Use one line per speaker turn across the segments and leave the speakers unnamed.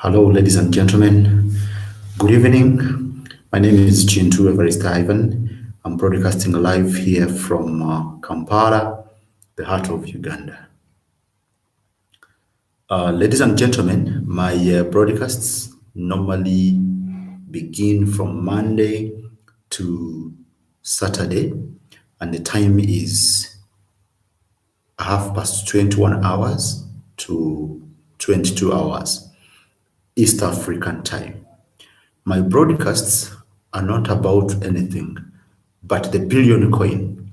Hello, ladies and gentlemen. Good evening. My name is Kintu Evarist Ivan. I'm broadcasting live here from Kampala, the heart of Uganda. Ladies and gentlemen, my broadcasts normally begin from Monday to Saturday, and the time is 21 hours to 22 hours East African time. My broadcasts are not about anything but the billion coin,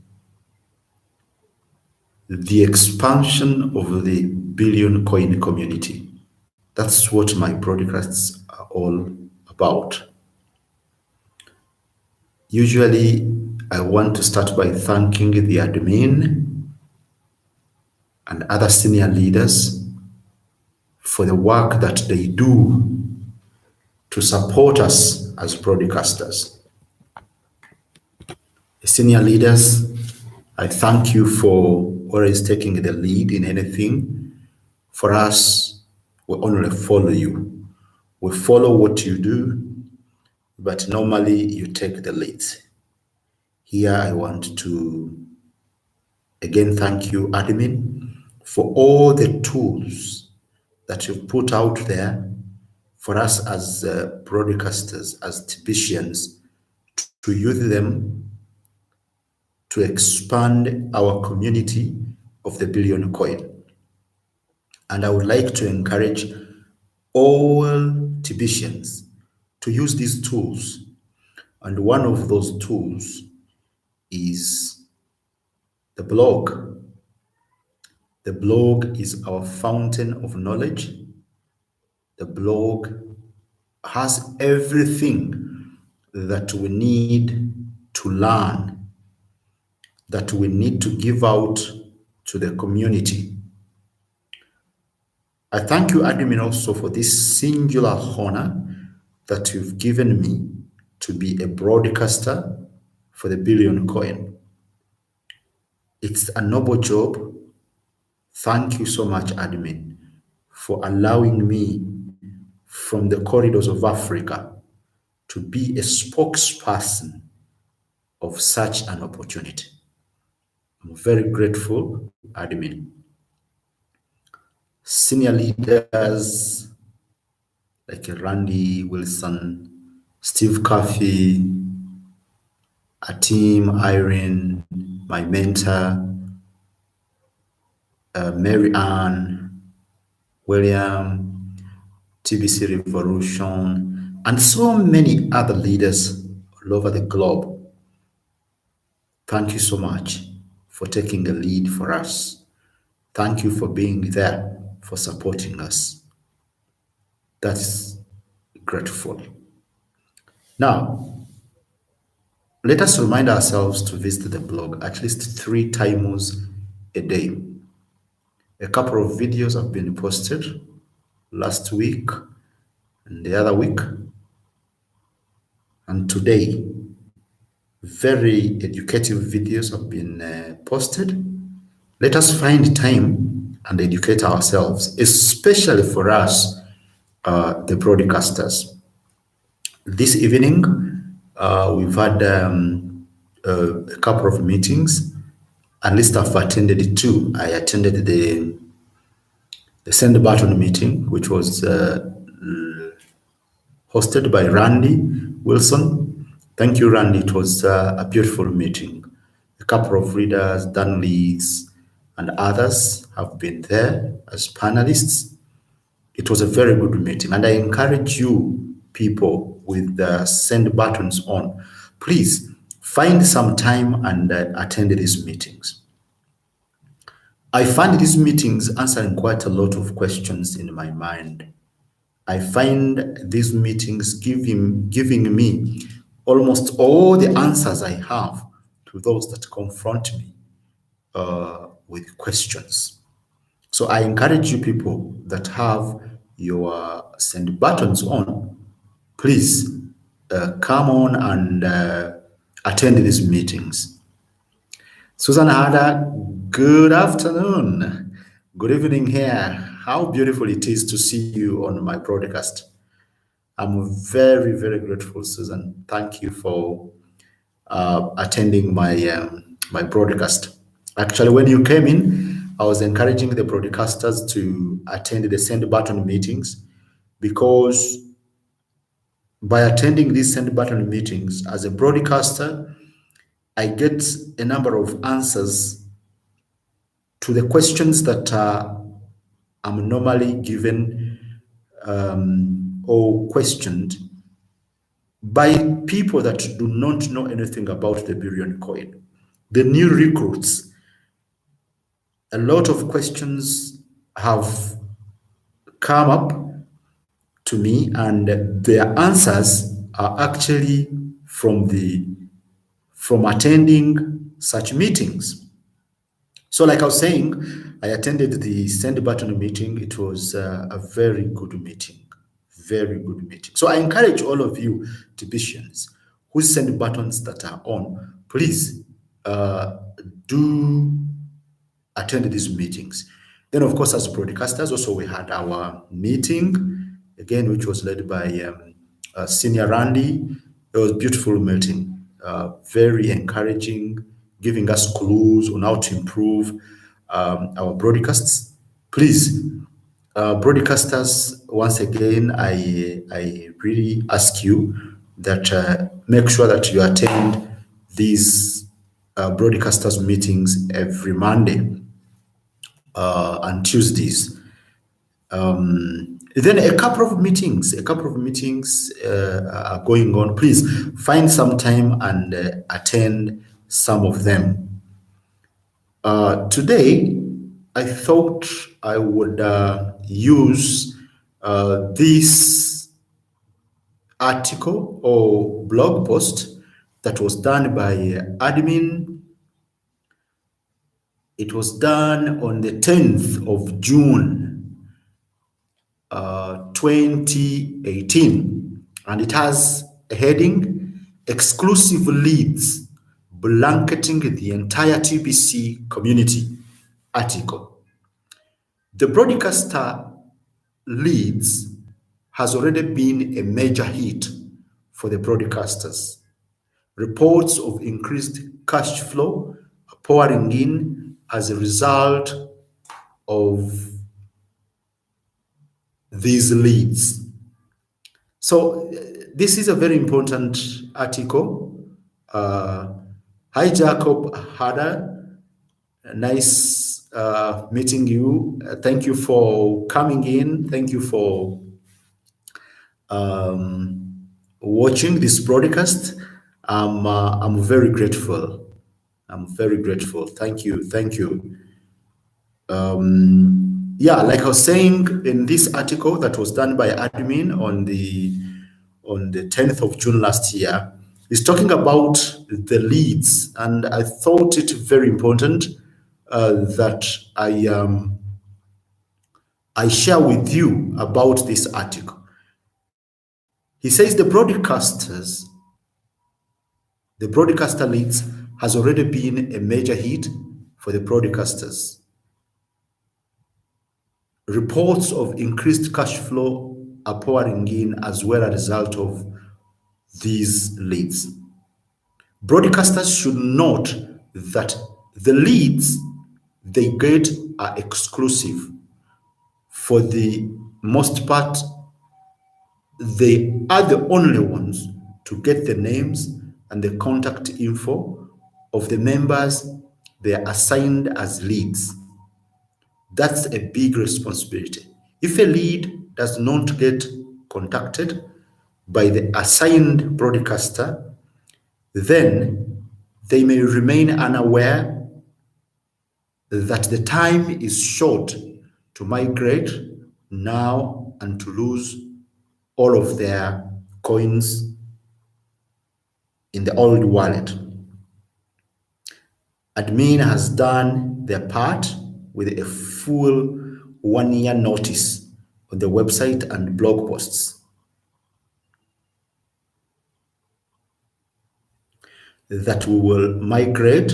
the expansion of the billion coin community. That's what my broadcasts are all about. Usually, I want to start by thanking the admin and other senior leaders for the work that they do to support us as broadcasters. The senior leaders, I thank you for always taking the lead in anything. For us, we only follow you. We follow what you do, but normally you take the lead. Here I want to again thank you, admin, for all the tools that you've put out there for us as broadcasters, as technicians, to use them to expand our community of the billion coin. And I would like to encourage all Tibetians to use these tools. And one of those tools is the blog. The blog is our fountain of knowledge. The blog has everything that we need to learn, that we need to give out to the community. I thank you, admin, also for this singular honor that you've given me to be a broadcaster for the billion coin. It's a noble job. Thank you so much, admin, for allowing me from the corridors of Africa to be a spokesperson of such an opportunity. I'm very grateful, admin. Senior leaders like Randy Wilson, Steve Coffey, Atim, Irene, my mentor, Mary Ann, William, TBC Revolution, and so many other leaders all over the globe. Thank you so much for taking the lead for us. Thank you for being there, for supporting us. That's grateful. Now, let us remind ourselves to visit the blog at least 3 times a day. A couple of videos have been posted last week and the other week, and today very educative videos have been posted. Let us find time and educate ourselves, especially for us, the broadcasters. This evening, we've had a couple of meetings. At least I've attended 2. I attended the send button meeting, which was hosted by Randy Wilson. Thank you, Randy. It was a beautiful meeting. A couple of readers, Dan Lees, and others have been there as panelists. It was a very good meeting, and I encourage you people with the send buttons on, please find some time and attend these meetings. I find these meetings answering quite a lot of questions in my mind. I find these meetings giving me almost all the answers I have to those that confront me with questions. So I encourage you people that have your send buttons on, please come on and attend these meetings. Susan Hada, good afternoon. Good evening here. How beautiful it is to see you on my broadcast. I'm very, very grateful, Susan. Thank you for attending my broadcast. Actually, when you came in, I was encouraging the broadcasters to attend the send button meetings because by attending these send button meetings as a broadcaster, I get a number of answers to the questions that I'm normally given or questioned by people that do not know anything about the Billion coin. The new recruits, a lot of questions have come up to me, and their answers are actually from attending such meetings. So, like I was saying, I attended the send button meeting. It was a very good meeting, very good meeting. So, I encourage all of you Tibetan who send buttons that are on, please uh, do attend these meetings. Then, of course, as broadcasters, also we had our meeting again, which was led by Senior Randy. It was a beautiful meeting, very encouraging, giving us clues on how to improve our broadcasts. Please, broadcasters, once again, I really ask you that make sure that you attend these broadcasters meetings every Monday and Tuesdays. Then a couple of meetings are going on. Please find some time and attend some of them. Today, I thought I would use this article or blog post that was done by admin. It was done on the 10th of June 2018, and it has a heading Exclusive Leads Blanketing the Entire TBC Community article. The broadcaster Leads has already been a major hit for the broadcasters. Reports of increased cash flow are pouring in as a result of these leads. So this is a very important article. Hi, Jacob Hada. Nice meeting you. Thank you for coming in. Thank you for watching this broadcast. I'm very grateful. I'm very grateful. Thank you. Thank you. Yeah, like I was saying in this article that was done by admin on the 10th of June last year, is talking about the leads, and I thought it very important that I share with you about this article. He says the broadcaster leads has already been a major hit for the broadcasters. Reports of increased cash flow are pouring in as well as a result of these leads. Broadcasters should note that the leads they get are exclusive. For the most part, they are the only ones to get the names and the contact info of the members they are assigned as leads. That's a big responsibility. If a lead does not get contacted by the assigned broadcaster, then they may remain unaware that the time is short to migrate now and to lose all of their coins in the old wallet. Admin has done their part with a full 1 year notice on the website and blog posts. That we will migrate,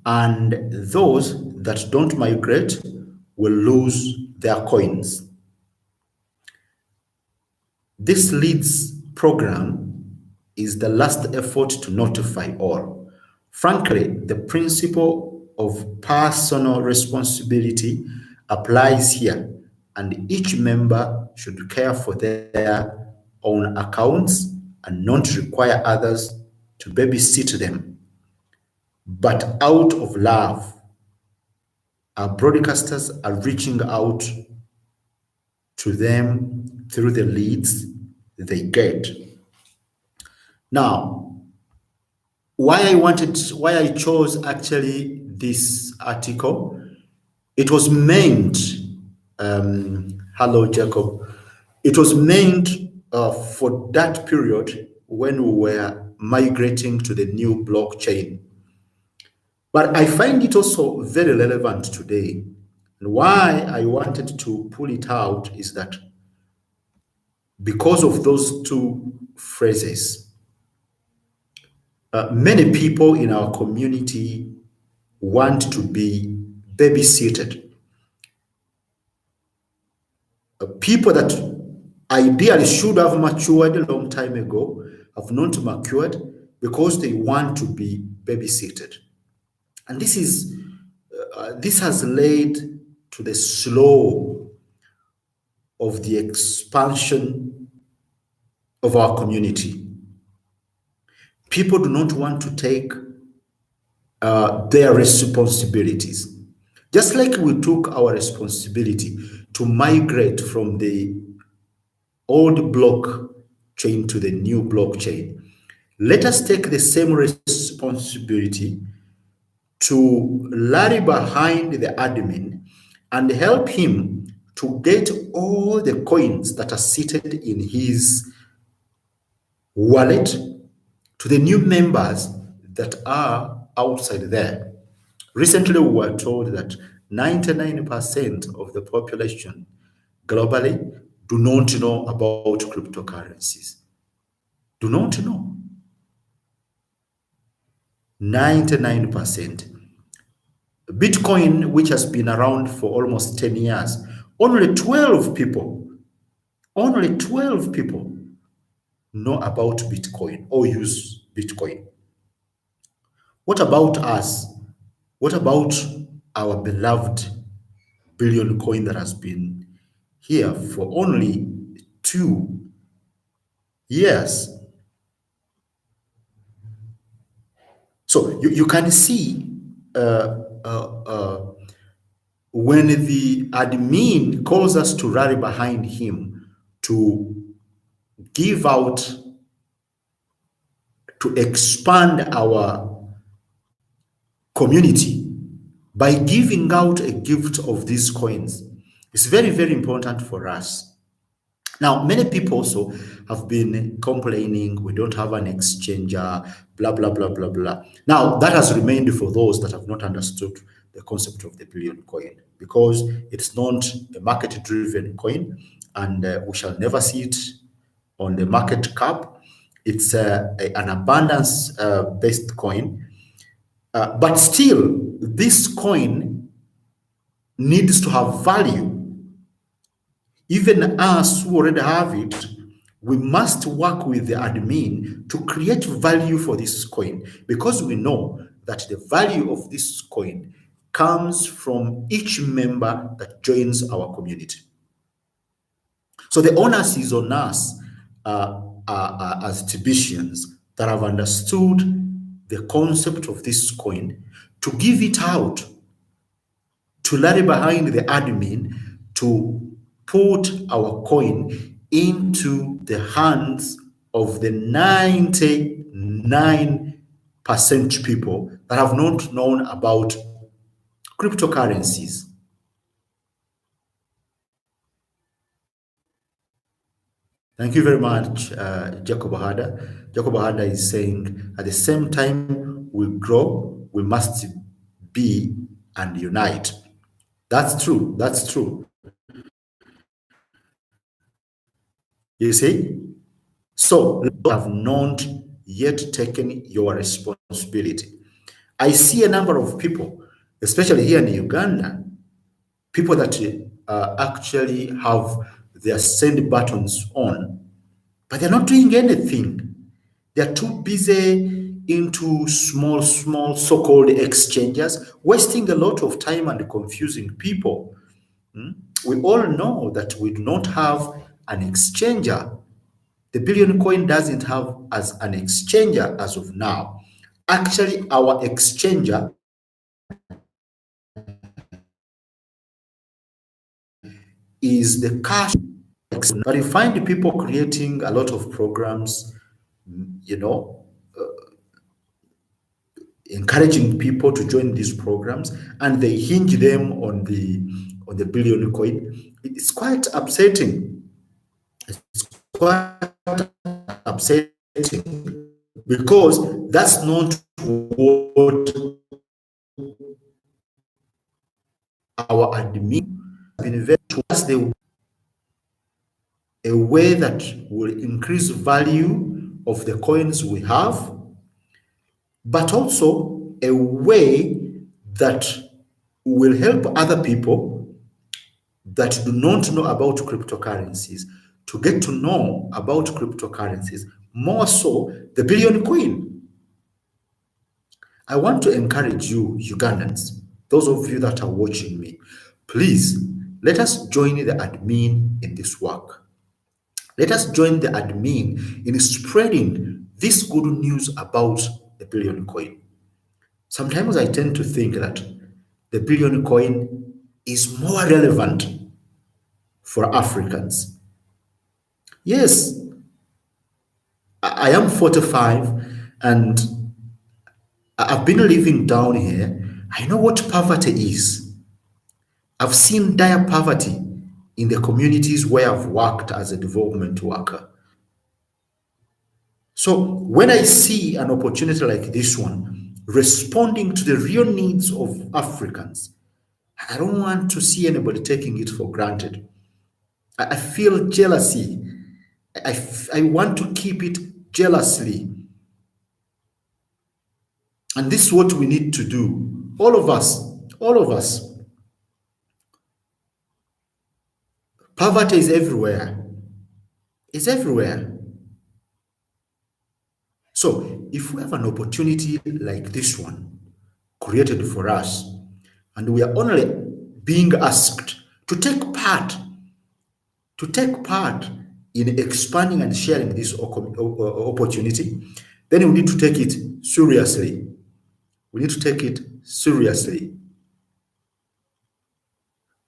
and those that don't migrate will lose their coins. This leads program is the last effort to notify all. Frankly, the principle of personal responsibility applies here, and each member should care for their own accounts and not require others to babysit them. But out of love, our broadcasters are reaching out to them through the leads they get. Now, why I chose actually this article, it was meant, hello Jacob, it was meant for that period when we were migrating to the new blockchain. But I find it also very relevant today. And why I wanted to pull it out is that because of those two phrases, many people in our community want to be babysitted. People that ideally should have matured a long time ago have not matured because they want to be babysitted. And this has led to the slow of the expansion of our community. People do not want to take their responsibilities. Just like we took our responsibility to migrate from the old blockchain to the new blockchain, let us take the same responsibility to rally behind the admin and help him to get all the coins that are seated in his wallet to the new members that are outside there. Recently, we were told that 99% of the population globally do not know about cryptocurrencies. Do not know. 99%. Bitcoin, which has been around for almost 10 years, only 12 people know about Bitcoin or use Bitcoin. What about us? What about our beloved billion coin that has been here for only 2 years? So you can see when the admin calls us to rally behind him to give out, to expand our community by giving out a gift of these coins, it's very, very important for us. Now, many people also have been complaining we don't have an exchanger, blah, blah, blah, blah, blah. Now, that has remained for those that have not understood the concept of the billion coin, because it's not a market-driven coin, and we shall never see it on the market cap. It's an abundance-based coin. But still, this coin needs to have value. Even us who already have it, we must work with the admin to create value for this coin, because we know that the value of this coin comes from each member that joins our community. So the onus is on us as Tibetians that have understood the concept of this coin to give it out, to rally behind the admin to put our coin into the hands of the 99% people that have not known about cryptocurrencies. Thank you very much, Jacob Ahada. Jacob Ahada is saying, at the same time we grow, we must be and unite. That's true. That's true. You see? So, you have not yet taken your responsibility. I see a number of people, especially here in Uganda, people that actually have their send buttons on, but they're not doing anything. They're too busy into small so-called exchanges, wasting a lot of time and confusing people. We all know that we do not have an exchanger. The Billion Coin doesn't have as an exchanger as of now. Actually, our exchanger is the cash. But you find people creating a lot of programs, you know, encouraging people to join these programs, and they hinge them on the Billion Coin. It's quite upsetting. It's quite upsetting because that's not what our admin has been very towards a way that will increase value of the coins we have, but also a way that will help other people that do not know about cryptocurrencies to get to know about cryptocurrencies, more so the Billion Coin. I want to encourage you, Ugandans, those of you that are watching me, please let us join the admin in this work. Let us join the admin in spreading this good news about the Billion Coin. Sometimes I tend to think that the Billion Coin is more relevant for Africans. Yes, I am 45 and I've been living down here. I know what poverty is. I've seen dire poverty in the communities where I've worked as a development worker. So when I see an opportunity like this one, responding to the real needs of Africans, I don't want to see anybody taking it for granted. I feel jealousy. I want to keep it jealously. And this is what we need to do. All of us, all of us. Poverty is everywhere. It's everywhere. So if we have an opportunity like this one created for us, and we are only being asked to take part in expanding and sharing this opportunity, then we need to take it seriously. We need to take it seriously.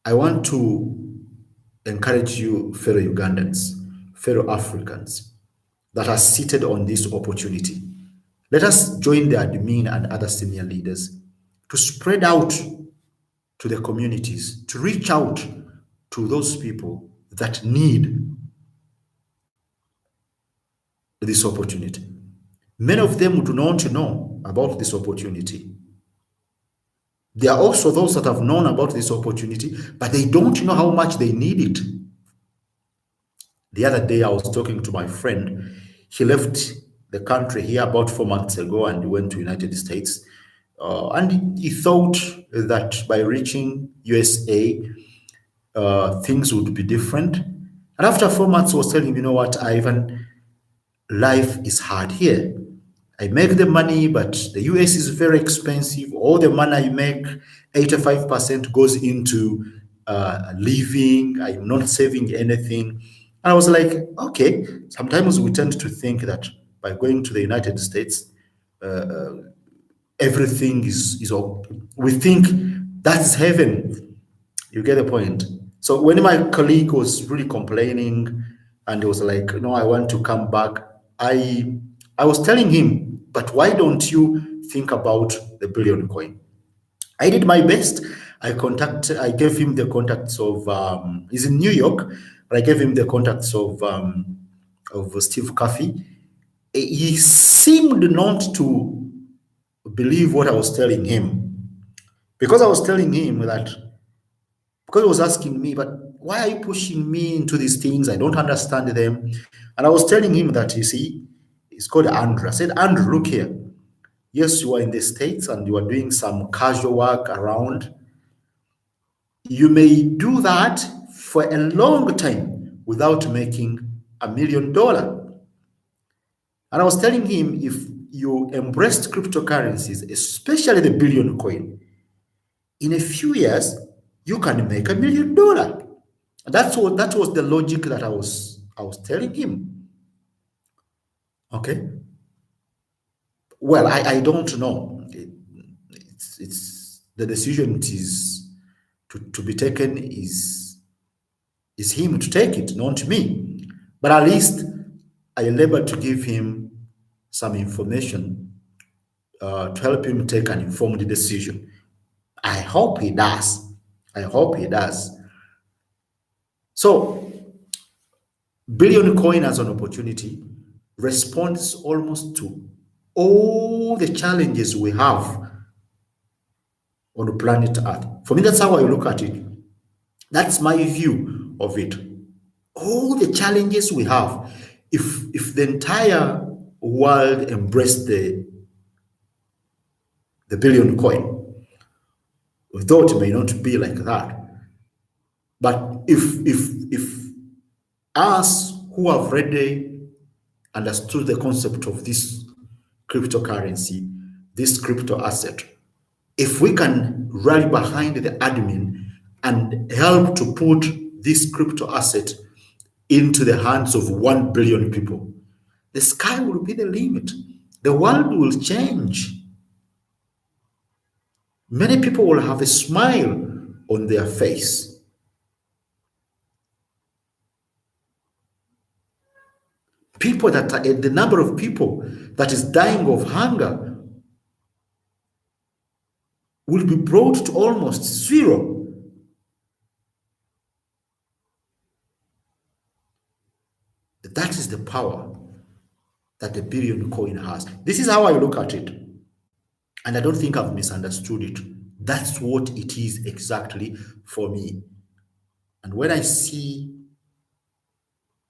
I want to encourage you, fellow Ugandans, fellow Africans that are seated on this opportunity. Let us join the admin and other senior leaders to spread out to the communities, to reach out to those people that need this opportunity. Many of them do not know about this opportunity. There are also those that have known about this opportunity, but they don't know how much they need it. The other day, I was talking to my friend. He left the country here about 4 months ago and went to United States. And he thought that by reaching USA, things would be different. And after 4 months, I was telling him, you know what, Ivan, life is hard here. I make the money, but the US is very expensive. All the money I make, 85% goes into living. I'm not saving anything. And I was like, okay, sometimes we tend to think that by going to the United States, everything is all, we think that's heaven. You get the point. So when my colleague was really complaining and he was like, no, I want to come back, I was telling him, but why don't you think about the Billion Coin? I did my best. I gave him the contacts of he's in New York, but I gave him the contacts of Steve Coffey. He seemed not to believe what I was telling him, because I was telling him that, because he was asking me, but why are you pushing me into these things? I don't understand them. And I was telling him that, you see, it's called Andrew. I said, Andrew, look here. Yes, you are in the States and you are doing some casual work around. You may do that for a long time without making $1 million. And I was telling him, if you embraced cryptocurrencies, especially the billion coin, in a few years, you can make $1 million. That was the logic that I was telling him. Okay. Well, I don't know. It's the decision is to be taken is him to take it, not me. But at least I endeavor to give him some information to help him take an informed decision. I hope he does. I hope he does. So, billion coin as an opportunity responds almost to all the challenges we have on the planet Earth. For me, that's how I look at it. That's my view of it. All the challenges we have, if the entire world embraced the billion coin, though it may not be like that, but if us who have already understood the concept of this cryptocurrency, this crypto asset, if we can rally behind the admin and help to put this crypto asset into the hands of 1 billion people, the sky will be the limit. The world will change. Many people will have a smile on their face. People the number of people that is dying of hunger will be brought to almost zero. That is the power that the billion coin has. This is how I look at it. And I don't think I've misunderstood it. That's what it is exactly for me. And when I see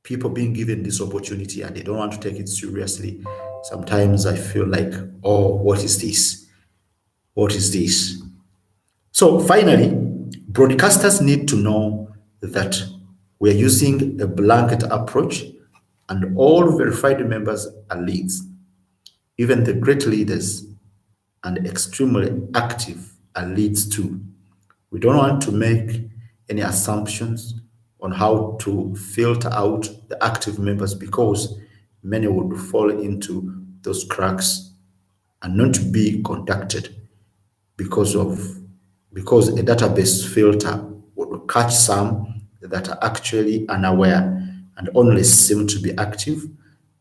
people being given this opportunity and they don't want to take it seriously, sometimes I feel like, oh, what is this? What is this? So finally, broadcasters need to know that we are using a blanket approach and all verified members are leads. Even the great leaders and extremely active are leads too. We don't want to make any assumptions on how to filter out the active members, because many would fall into those cracks and not be contacted because a database filter would catch some that are actually unaware and only seem to be active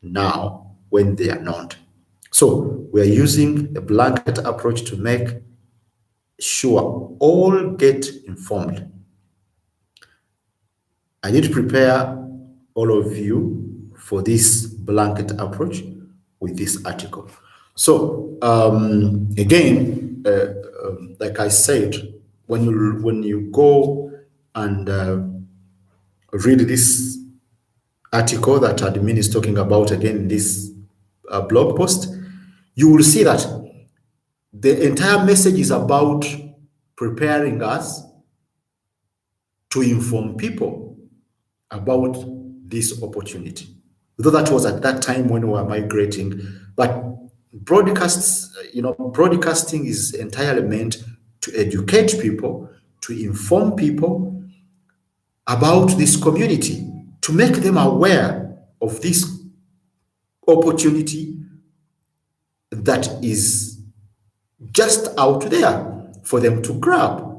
now when they are not. So we are using a blanket approach to make sure all get informed. I need to prepare all of you for this blanket approach with this article. So again, like I said, when you go and read this article that admin is talking about again in this blog post, you will see that the entire message is about preparing us to inform people about this opportunity. Though that was at that time when we were migrating, but broadcasting is entirely meant to educate people, to inform people about this community, to make them aware of this opportunity that is just out there for them to grab.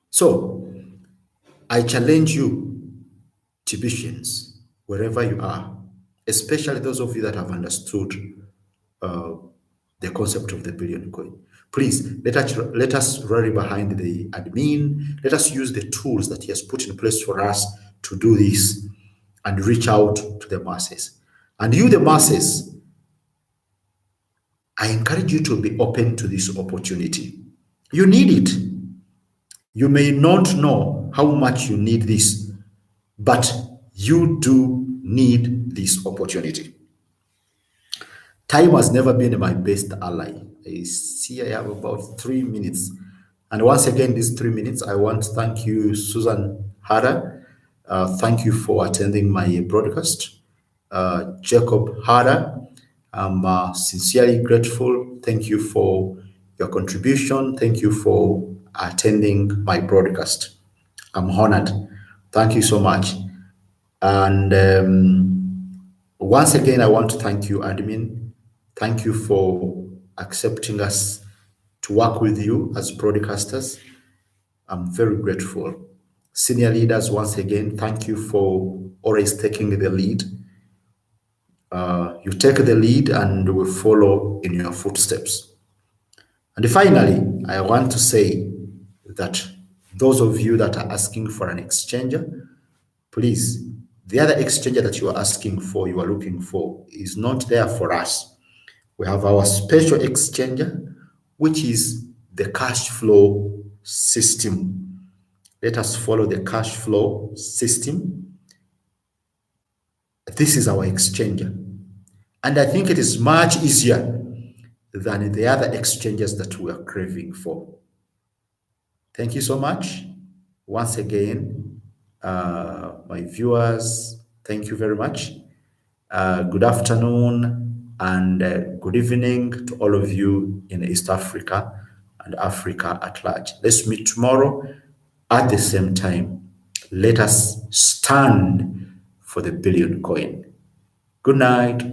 So I challenge you, Tibetan, wherever you are, especially those of you that have understood the concept of the billion coin. Please let us rally behind the admin. Let us use the tools that he has put in place for us to do this and reach out to the masses. And you, the masses, I encourage you to be open to this opportunity. You need it. You may not know how much you need this, but you do need this opportunity. Time has never been my best ally. I see I have about 3 minutes. And once again, these 3 minutes, I want to thank you, Susan Hara. Thank you for attending my broadcast. Jacob Hara, I'm sincerely grateful. Thank you for your contribution. Thank you for attending my broadcast. I'm honored. Thank you so much. And once again, I want to thank you, admin. Thank you for accepting us to work with you as broadcasters. I'm very grateful. Senior leaders, once again, thank you for always taking the lead. You take the lead and we follow in your footsteps. And finally, I want to say that those of you that are asking for an exchanger, please, the other exchanger that you are asking for, you are looking for, is not there for us. We have our special exchanger, which is the cash flow system. Let us follow the cash flow system. This is our exchanger. And I think it is much easier than the other exchanges that we are craving for. Thank you so much. Once again, my viewers, thank you very much. Good afternoon and good evening to all of you in East Africa and Africa at large. Let's meet tomorrow at the same time. Let us stand for the billion coin. Good night.